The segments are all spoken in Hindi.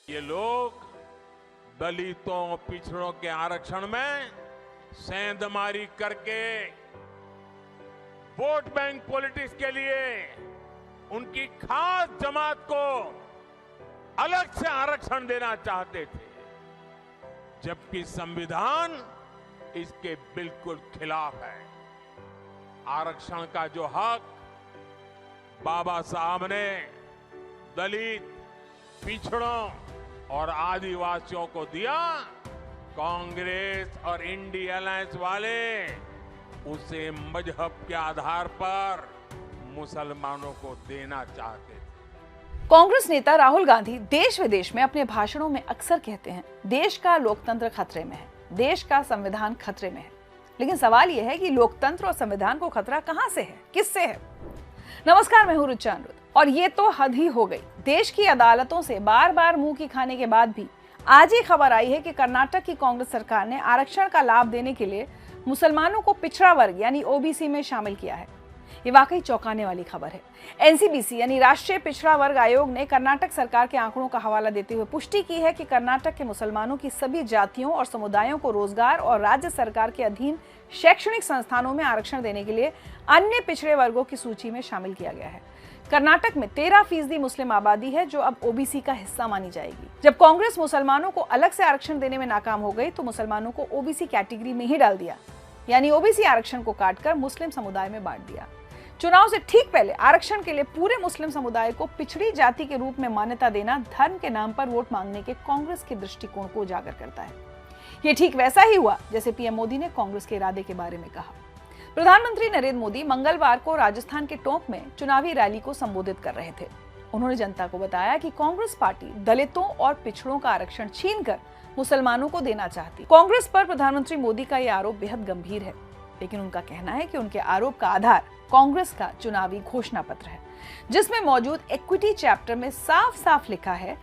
ये लोग दलितों पिछड़ों के आरक्षण में सेंधमारी करके वोट बैंक पॉलिटिक्स के लिए उनकी खास जमात को अलग से आरक्षण देना चाहते थे, जबकि संविधान इसके बिल्कुल खिलाफ है। आरक्षण का जो हक बाबा साहब ने दलित, पिछड़ों और आदिवासियों को दिया, कांग्रेस और इंडिया अलायंस वाले उसे मजहब के आधार पर मुसलमानों को देना चाहते थे। कांग्रेस नेता राहुल गांधी देश विदेश में अपने भाषणों में अक्सर कहते हैं, देश का लोकतंत्र खतरे में है, देश का संविधान खतरे में है। लेकिन सवाल यह है कि लोकतंत्र और संविधान को खतरा कहां से है, किससे है? नमस्कार, मैं हूं रुचा अनिरुद्ध और ये तो हद ही हो गई। देश की अदालतों से बार बार मुंह की खाने के बाद भी आज ही खबर आई है कि कर्नाटक की कांग्रेस सरकार ने आरक्षण का लाभ देने के लिए मुसलमानों को पिछड़ा वर्ग यानी ओबीसी में शामिल किया है। ये वाकई चौंकाने वाली खबर है। एनसीबीसी यानी राष्ट्रीय पिछड़ा वर्ग आयोग ने कर्नाटक सरकार के आंकड़ों का हवाला देते हुए पुष्टि की है कि कर्नाटक के मुसलमानों की सभी जातियों और समुदायों को रोजगार और राज्य सरकार के अधीन शैक्षणिक संस्थानों में आरक्षण देने के लिए अन्य पिछड़े वर्गों की सूची में शामिल किया गया है। कर्नाटक में 13% मुस्लिम आबादी है जो अब ओबीसी का हिस्सा मानी जाएगी। जब कांग्रेस मुसलमानों को अलग से आरक्षण देने में नाकाम हो गई तो मुसलमानों को ओबीसी कैटेगरी में ही डाल दिया, यानी ओबीसी आरक्षण को काटकर मुस्लिम समुदाय में बांट दिया। चुनाव से ठीक पहले आरक्षण के लिए पूरे मुस्लिम समुदाय को पिछड़ी जाति के रूप में मान्यता देना धर्म के नाम पर वोट मांगने के कांग्रेस के दृष्टिकोण को उजागर करता है। ये ठीक वैसा ही हुआ जैसे पीएम मोदी ने कांग्रेस के इरादे के बारे में कहा। प्रधानमंत्री नरेंद्र मोदी मंगलवार को राजस्थान के टोंक में चुनावी रैली को संबोधित कर रहे थे। उन्होंने जनता को बताया कि कांग्रेस पार्टी दलितों और पिछड़ों का आरक्षण छीनकर मुसलमानों को देना चाहती। कांग्रेस पर प्रधानमंत्री मोदी का यह आरोप बेहद गंभीर है, लेकिन उनका कहना है कि उनके आरोप का आधार कांग्रेस का चुनावी घोषणा पत्र है, जिसमें मौजूद इक्विटी चैप्टर में साफ साफ लिखा है,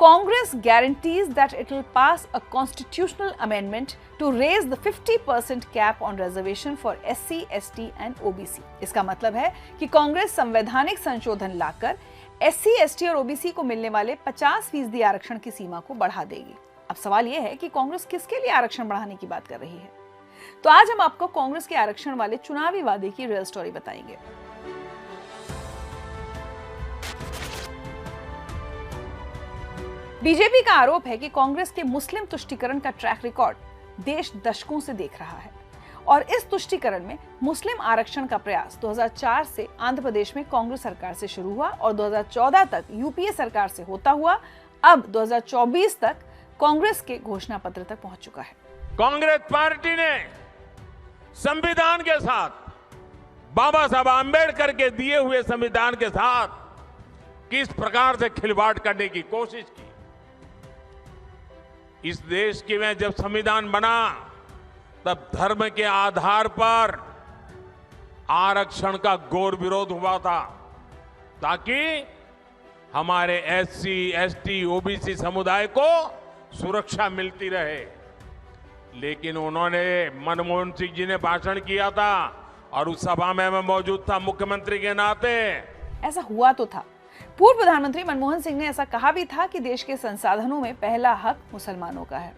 Congress guarantees that it will pass a constitutional amendment to raise the 50% cap on reservation for SC, ST and OBC। इसका मतलब है कि कांग्रेस संवैधानिक संशोधन लाकर SC, ST और OBC को मिलने वाले 50% आरक्षण की सीमा को बढ़ा देगी। अब सवाल यह है कि कांग्रेस किसके लिए आरक्षण बढ़ाने की बात कर रही है? तो आज हम आपको कांग्रेस के आरक्षण वाले चुनावी वादे की रियल स्टोरी बताएंगे। बीजेपी का आरोप है कि कांग्रेस के मुस्लिम तुष्टीकरण का ट्रैक रिकॉर्ड देश दशकों से देख रहा है और इस तुष्टीकरण में मुस्लिम आरक्षण का प्रयास 2004 से आंध्र प्रदेश में कांग्रेस सरकार से शुरू हुआ और 2014 तक यूपीए सरकार से होता हुआ अब 2024 तक कांग्रेस के घोषणा पत्र तक पहुंच चुका है। कांग्रेस पार्टी ने संविधान के साथ, बाबा साहब आंबेडकर के दिए हुए संविधान के साथ किस प्रकार से खिलवाड़ करने की कोशिश की। इस देश के में जब संविधान बना तब धर्म के आधार पर आरक्षण का घोर विरोध हुआ था, ताकि हमारे एससी, एसटी, ओबीसी समुदाय को सुरक्षा मिलती रहे। लेकिन उन्होंने, मनमोहन सिंह जी ने भाषण किया था और उस सभा में मैं मौजूद था मुख्यमंत्री के नाते। ऐसा हुआ तो था। पूर्व प्रधानमंत्री मनमोहन सिंह ने ऐसा कहा भी था कि देश के संसाधनों में पहला हक मुसलमानों का है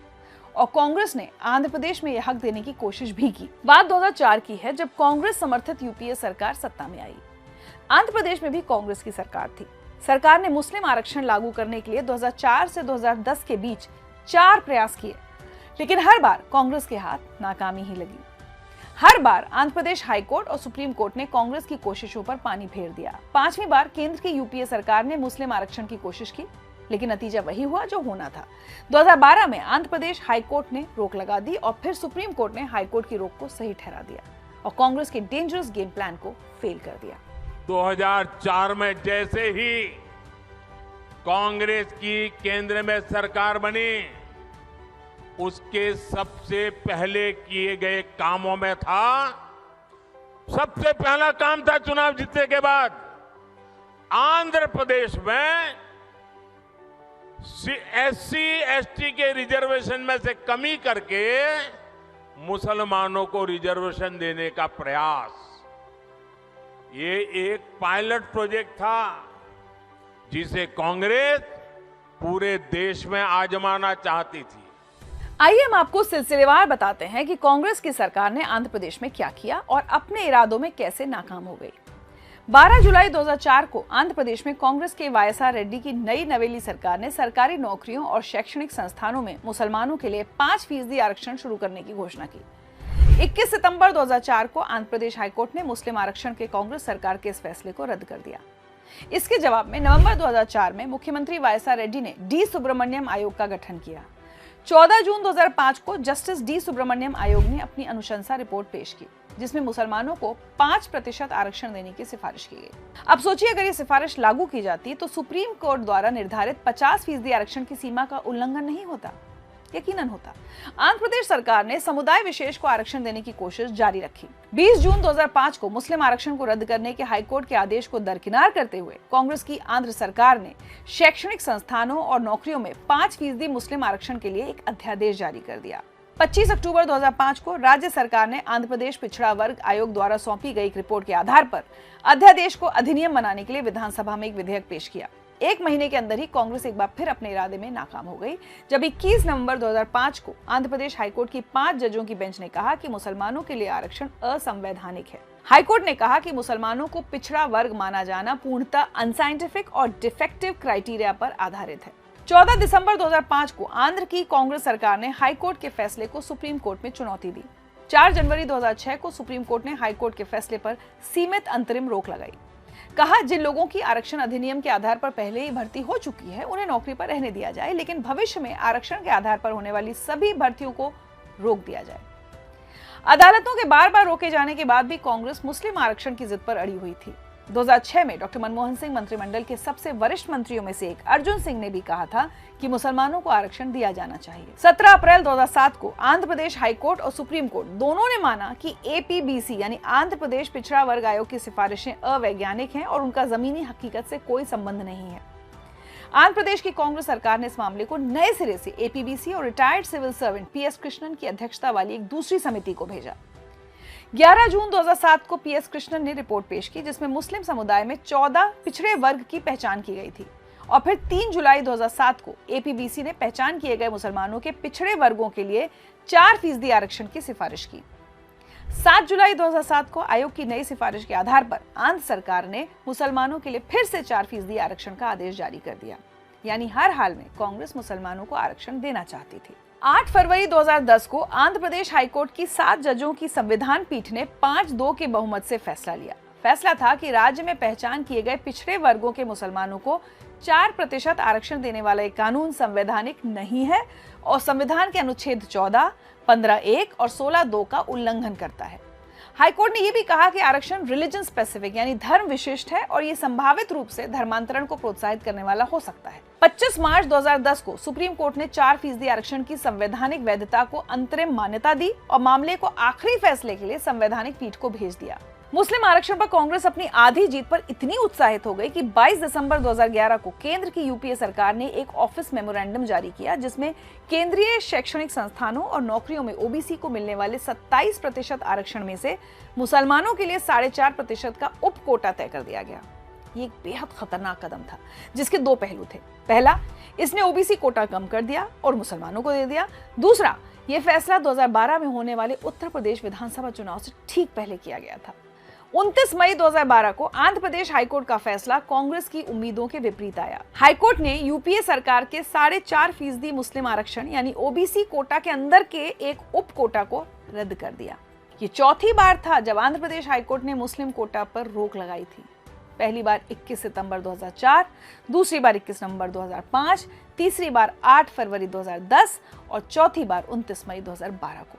और कांग्रेस ने आंध्र प्रदेश में यह हक देने की कोशिश भी की। बात 2004 की है, जब कांग्रेस समर्थित यूपीए सरकार सत्ता में आई। आंध्र प्रदेश में भी कांग्रेस की सरकार थी। सरकार ने मुस्लिम आरक्षण लागू करने के लिए 2004 से 2010 के बीच 4 प्रयास किए, लेकिन हर बार कांग्रेस के हाथ नाकामी ही लगी। हर बार आंध्र प्रदेश हाईकोर्ट और सुप्रीम कोर्ट ने कांग्रेस की कोशिशों पर पानी फेर दिया। 5वीं बार केंद्र की यूपीए सरकार ने मुस्लिम आरक्षण की कोशिश की, लेकिन नतीजा वही हुआ जो होना था। 2012 में आंध्र प्रदेश हाईकोर्ट ने रोक लगा दी और फिर सुप्रीम कोर्ट ने हाईकोर्ट की रोक को सही ठहरा दिया और कांग्रेस के डेंजरस गेम प्लान को फेल कर दिया। 2004 में जैसे ही कांग्रेस की केंद्र में सरकार बनी, उसके सबसे पहले किए गए कामों में था, सबसे पहला काम था चुनाव जीतने के बाद आंध्र प्रदेश में एससी, एसटी के रिजर्वेशन में से कमी करके मुसलमानों को रिजर्वेशन देने का प्रयास। ये एक पायलट प्रोजेक्ट था जिसे कांग्रेस पूरे देश में आजमाना चाहती थी। आइए हम आपको सिलसिलेवार बताते हैं कि कांग्रेस की सरकार ने आंध्र प्रदेश में क्या किया और अपने इरादों में कैसे नाकाम हो गई। 12 जुलाई 2004 को आंध्र प्रदेश में कांग्रेस के वाईएसआर रेड्डी की नई नवेली सरकार ने सरकारी नौकरियों और शैक्षणिक संस्थानों में मुसलमानों के लिए 5% आरक्षण शुरू करने की घोषणा की। 21 सितंबर 2004 को आंध्र प्रदेश हाईकोर्ट ने मुस्लिम आरक्षण के कांग्रेस सरकार के इस फैसले को रद्द कर दिया। इसके जवाब में नवंबर 2004 में मुख्यमंत्री वाईएसआर रेड्डी ने डी सुब्रमण्यम आयोग का गठन किया। 14 जून 2005 को जस्टिस डी सुब्रमण्यम आयोग ने अपनी अनुशंसा रिपोर्ट पेश की, जिसमें मुसलमानों को 5% आरक्षण देने की सिफारिश की गई। अब सोचिए, अगर ये सिफारिश लागू की जाती तो सुप्रीम कोर्ट द्वारा निर्धारित 50% आरक्षण की सीमा का उल्लंघन नहीं होता, यकीनन होता। आंध्र प्रदेश सरकार ने समुदाय विशेष को आरक्षण देने की कोशिश जारी रखी। 20 जून 2005 को मुस्लिम आरक्षण को रद्द करने के हाईकोर्ट के आदेश को दरकिनार करते हुए कांग्रेस की आंध्र सरकार ने शैक्षणिक संस्थानों और नौकरियों में 5% मुस्लिम आरक्षण के लिए एक अध्यादेश जारी कर दिया। 25 अक्टूबर 2005 को राज्य सरकार ने आंध्र प्रदेश पिछड़ा वर्ग आयोग द्वारा सौंपी गई एक रिपोर्ट के आधार पर अध्यादेश को अधिनियम बनाने के लिए विधानसभा में एक विधेयक पेश किया। एक महीने के अंदर ही कांग्रेस एक बार फिर अपने इरादे में नाकाम हो गई, जब 21 नवंबर 2005 को आंध्र प्रदेश हाईकोर्ट की 5 जजों की बेंच ने कहा कि मुसलमानों के लिए आरक्षण असंवैधानिक है। हाईकोर्ट ने कहा कि मुसलमानों को पिछड़ा वर्ग माना जाना पूर्णतः अनसाइंटिफिक और डिफेक्टिव क्राइटेरिया पर आधारित है। 14 दिसंबर 2005 को आंध्र की कांग्रेस सरकार ने हाईकोर्ट के फैसले को सुप्रीम कोर्ट में चुनौती दी। 4 जनवरी 2006 को सुप्रीम कोर्ट ने हाईकोर्ट के फैसले पर सीमित अंतरिम रोक लगाई। कहा, जिन लोगों की आरक्षण अधिनियम के आधार पर पहले ही भर्ती हो चुकी है उन्हें नौकरी पर रहने दिया जाए, लेकिन भविष्य में आरक्षण के आधार पर होने वाली सभी भर्तियों को रोक दिया जाए। अदालतों के बार बार रोके जाने के बाद भी कांग्रेस मुस्लिम आरक्षण की जिद पर अड़ी हुई थी। 2006 में डॉक्टर मनमोहन सिंह मंत्रिमंडल के सबसे वरिष्ठ मंत्रियों में से एक अर्जुन सिंह ने भी कहा था कि मुसलमानों को आरक्षण दिया जाना चाहिए। 17 अप्रैल 2007 को आंध्र प्रदेश हाईकोर्ट और सुप्रीम कोर्ट दोनों ने माना कि एपीबीसी यानी आंध्र प्रदेश पिछड़ा वर्ग आयोग की सिफारिशें अवैज्ञानिक हैं और उनका जमीनी हकीकत से कोई संबंध नहीं है। आंध्र प्रदेश की कांग्रेस सरकार ने इस मामले को नए सिरे से एपीबीसी और retired civil servant PS Krishnan की अध्यक्षता वाली एक दूसरी समिति को भेजा। 11 जून 2007 को पीएस कृष्णन ने रिपोर्ट पेश की, जिसमें मुस्लिम समुदाय में 14 पिछड़े वर्ग की पहचान की गई थी। और फिर 3 जुलाई 2007 को एपीबीसी ने पहचान किए गए मुसलमानों के पिछड़े वर्गों के लिए 4% आरक्षण की सिफारिश की। 7 जुलाई 2007 को आयोग की नई सिफारिश के आधार पर आंध्र सरकार ने मुसलमानों के लिए फिर से 4% आरक्षण का आदेश जारी कर दिया। यानी हर हाल में कांग्रेस मुसलमानों को आरक्षण देना चाहती थी। 8 फरवरी 2010 को आंध्र प्रदेश हाईकोर्ट की 7 जजों की संविधान पीठ ने 5-2 के बहुमत से फैसला लिया। फैसला था कि राज्य में पहचान किए गए पिछड़े वर्गों के मुसलमानों को 4% आरक्षण देने वाला एक कानून संवैधानिक नहीं है और संविधान के अनुच्छेद 14, 15(1) और 16(2) का उल्लंघन करता है। हाईकोर्ट ने यह भी कहा कि आरक्षण रिलीजन स्पेसिफिक यानी धर्म विशिष्ट है और ये संभावित रूप से धर्मांतरण को प्रोत्साहित करने वाला हो सकता है। 25 मार्च 2010 को सुप्रीम कोर्ट ने 4% आरक्षण की संवैधानिक वैधता को अंतरिम मान्यता दी और मामले को आखिरी फैसले के लिए संवैधानिक पीठ को भेज दिया। मुस्लिम आरक्षण पर कांग्रेस अपनी आधी जीत पर इतनी उत्साहित हो गई कि 22 दिसंबर 2011 को केंद्र की यूपीए सरकार ने एक ऑफिस मेमोरेंडम जारी किया, जिसमें केंद्रीय शैक्षणिक संस्थानों और नौकरियों में ओबीसी को मिलने वाले 27% आरक्षण में से मुसलमानों के लिए 4.5% का उप कोटा तय कर दिया गया। ये एक बेहद खतरनाक कदम था, जिसके 2 पहलू थे। पहला, इसने ओबीसी कोटा कम कर दिया और मुसलमानों को दे दिया। दूसरा, यह फैसला 2012 में होने वाले उत्तर प्रदेश विधानसभा चुनाव से ठीक पहले किया गया था। 29 मई 2012 को आंध्र प्रदेश हाईकोर्ट का फैसला कांग्रेस की उम्मीदों के विपरीत आया। हाईकोर्ट ने यूपीए सरकार के 4.5% मुस्लिम आरक्षण यानी ओबीसी कोटा के अंदर के एक उप कोटा को रद्द कर दिया। ये चौथी बार था जब आंध्र प्रदेश हाईकोर्ट ने मुस्लिम कोटा पर रोक लगाई थी। पहली बार 21 सितंबर 2004, दूसरी बार 21 नवंबर 2005, तीसरी बार 8 फरवरी 2010 और चौथी बार 29 मई 2012 को।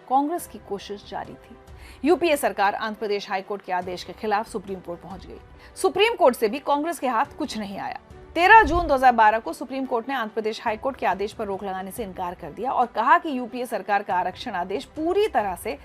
कांग्रेस की कोशिश जारी थी। यूपीए सरकार आंध्र प्रदेश हाईकोर्ट के आदेश के खिलाफ सुप्रीम कोर्ट पहुंच गई। सुप्रीम कोर्ट से भी कांग्रेस के हाथ कुछ नहीं आया। 13 जून 2012 को सुप्रीम कोर्ट ने आंध्र प्रदेश हाईकोर्ट के आदेश पर रोक लगाने से इनकार कर दिया और कहा कि यूपीए सरकार का आरक्षण आदेश पूरी तरह से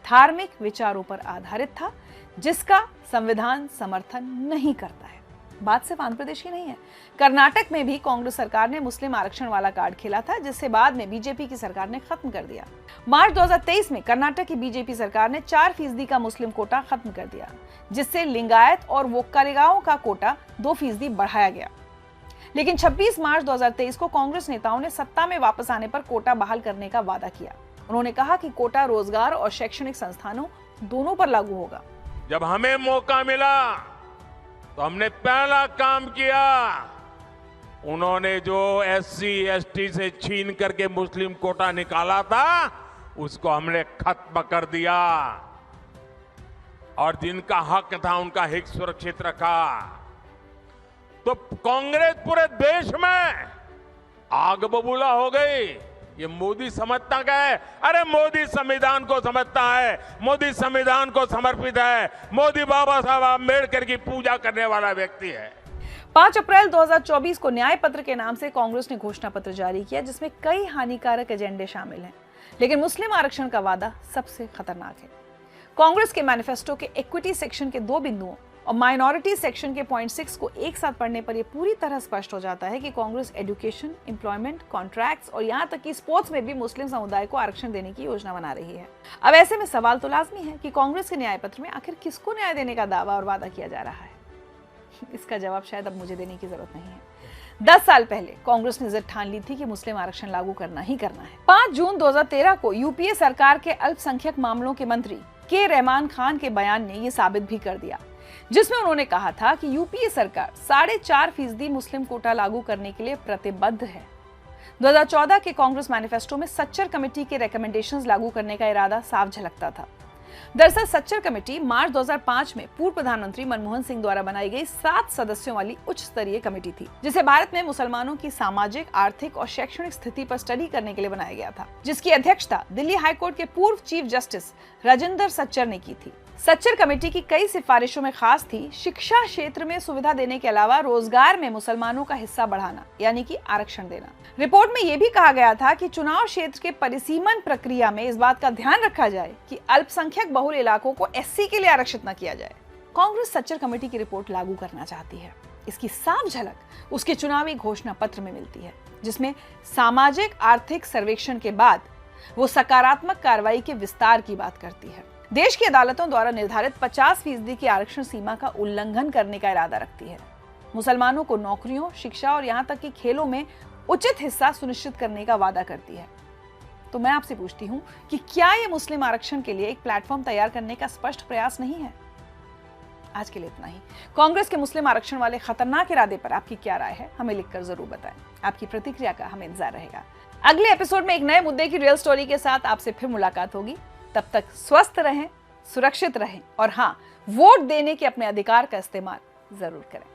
धार्मिक विचारों पर आधारित था, जिसका संविधान समर्थन नहीं करता है। बात सिर्फ आंध्र प्रदेश की नहीं है, कर्नाटक में भी कांग्रेस सरकार ने मुस्लिम आरक्षण वाला कार्ड खेला था, जिससे बाद में बीजेपी की सरकार ने खत्म कर दिया। मार्च 2023 में कर्नाटक की बीजेपी सरकार ने 4% का मुस्लिम कोटा खत्म कर दिया, जिससे लिंगायत और वोक्कालिगाओं का कोटा 2% बढ़ाया गया। लेकिन 26 मार्च 2023 को कांग्रेस नेताओं ने सत्ता में वापस आने पर कोटा बहाल करने का वादा किया। उन्होंने कहा कि कोटा रोजगार और शैक्षणिक संस्थानों दोनों पर लागू होगा। जब हमें मौका मिला तो हमने पहला काम किया, उन्होंने जो SC ST से छीन करके मुस्लिम कोटा निकाला था उसको हमने खत्म कर दिया और जिनका हक था उनका हित सुरक्षित रखा। तो कांग्रेस पूरे देश में आग बबूला हो गई। ये मोदी समझता क्या है? अरे मोदी संविधान को समझता है, मोदी संविधान को समर्पित है, मोदी बाबा साहब आंबेडकर की पूजा करने वाला व्यक्ति है। 5 अप्रैल 2024 को न्याय पत्र के नाम से कांग्रेस ने घोषणा पत्र जारी किया, जिसमें कई हानिकारक एजेंडे शामिल हैं, लेकिन मुस्लिम आरक्षण का वादा सबसे खतरनाक है। कांग्रेस के मैनिफेस्टो के इक्विटी सेक्शन के 2 बिंदुओं और माइनॉरिटी सेक्शन के पॉइंट 6 को एक साथ पढ़ने पर यह पूरी तरह स्पष्ट हो जाता है कि कांग्रेस एजुकेशन, एम्प्लॉयमेंट, कॉन्ट्रैक्ट्स और यहां तक कि स्पोर्ट्स में भी मुस्लिम समुदाय को आरक्षण देने की योजना बना रही है। अब ऐसे में सवाल तो लाजमी है कि कांग्रेस के न्याय पत्र में आखिर किसको न्याय देने का दावा और वादा किया जा रहा है? इसका जवाब शायद अब मुझे देने की जरूरत नहीं है। 10 साल पहले कांग्रेस ने जिद ठान ली थी कि मुस्लिम आरक्षण लागू करना ही करना है। 5 जून 2013 को यूपीए सरकार के अल्पसंख्यक मामलों के मंत्री के रहमान खान के बयान ने यह साबित भी कर दिया, जिसमें उन्होंने कहा था कि यूपीए सरकार 4.5% मुस्लिम कोटा लागू करने के लिए प्रतिबद्ध है। 2014 के कांग्रेस मैनिफेस्टो में सच्चर कमेटी के रिकमेंडेशंस लागू करने का इरादा साफ झलकता था। दरअसल सच्चर कमेटी मार्च 2005 में पूर्व प्रधानमंत्री मनमोहन सिंह द्वारा बनाई गई 7 सदस्यों वाली उच्च स्तरीय कमेटी थी, जिसे भारत में मुसलमानों की सामाजिक, आर्थिक और शैक्षणिक स्थिति पर स्टडी करने के लिए बनाया गया था, जिसकी अध्यक्षता दिल्ली हाईकोर्ट के पूर्व चीफ जस्टिस राजेंद्र सच्चर ने की थी। सच्चर कमेटी की कई सिफारिशों में खास थी शिक्षा क्षेत्र में सुविधा देने के अलावा रोजगार में मुसलमानों का हिस्सा बढ़ाना, यानी कि आरक्षण देना। रिपोर्ट में यह भी कहा गया था कि चुनाव क्षेत्र के परिसीमन प्रक्रिया में इस बात का ध्यान रखा जाए कि अल्पसंख्यक बहुल इलाकों को SC के लिए आरक्षित न किया जाए। कांग्रेस सच्चर कमेटी की रिपोर्ट लागू करना चाहती है। इसकी साफ झलक उसके चुनावी घोषणा पत्र में मिलती है, जिसमें सामाजिक आर्थिक सर्वेक्षण के बाद वो सकारात्मक कार्रवाई के विस्तार की बात करती है। देश की अदालतों द्वारा निर्धारित 50% की आरक्षण सीमा का उल्लंघन करने का इरादा रखती है। मुसलमानों को नौकरियों, शिक्षा और यहाँ तक कि खेलों में उचित हिस्सा सुनिश्चित करने का वादा करती है। तो मैं आपसे पूछती हूँ कि क्या ये मुस्लिम आरक्षण के लिए एक प्लेटफॉर्म तैयार करने का स्पष्ट प्रयास नहीं है? आज के लिए इतना ही। कांग्रेस के मुस्लिम आरक्षण वाले खतरनाक इरादे पर आपकी क्या राय है, हमें लिखकर जरूर बताएं। आपकी प्रतिक्रिया का हमें इंतजार रहेगा। अगले एपिसोड में एक नए मुद्दे की रियल स्टोरी के साथ आपसे फिर मुलाकात होगी। तब तक स्वस्थ रहें, सुरक्षित रहें और हाँ, वोट देने के अपने अधिकार का इस्तेमाल जरूर करें।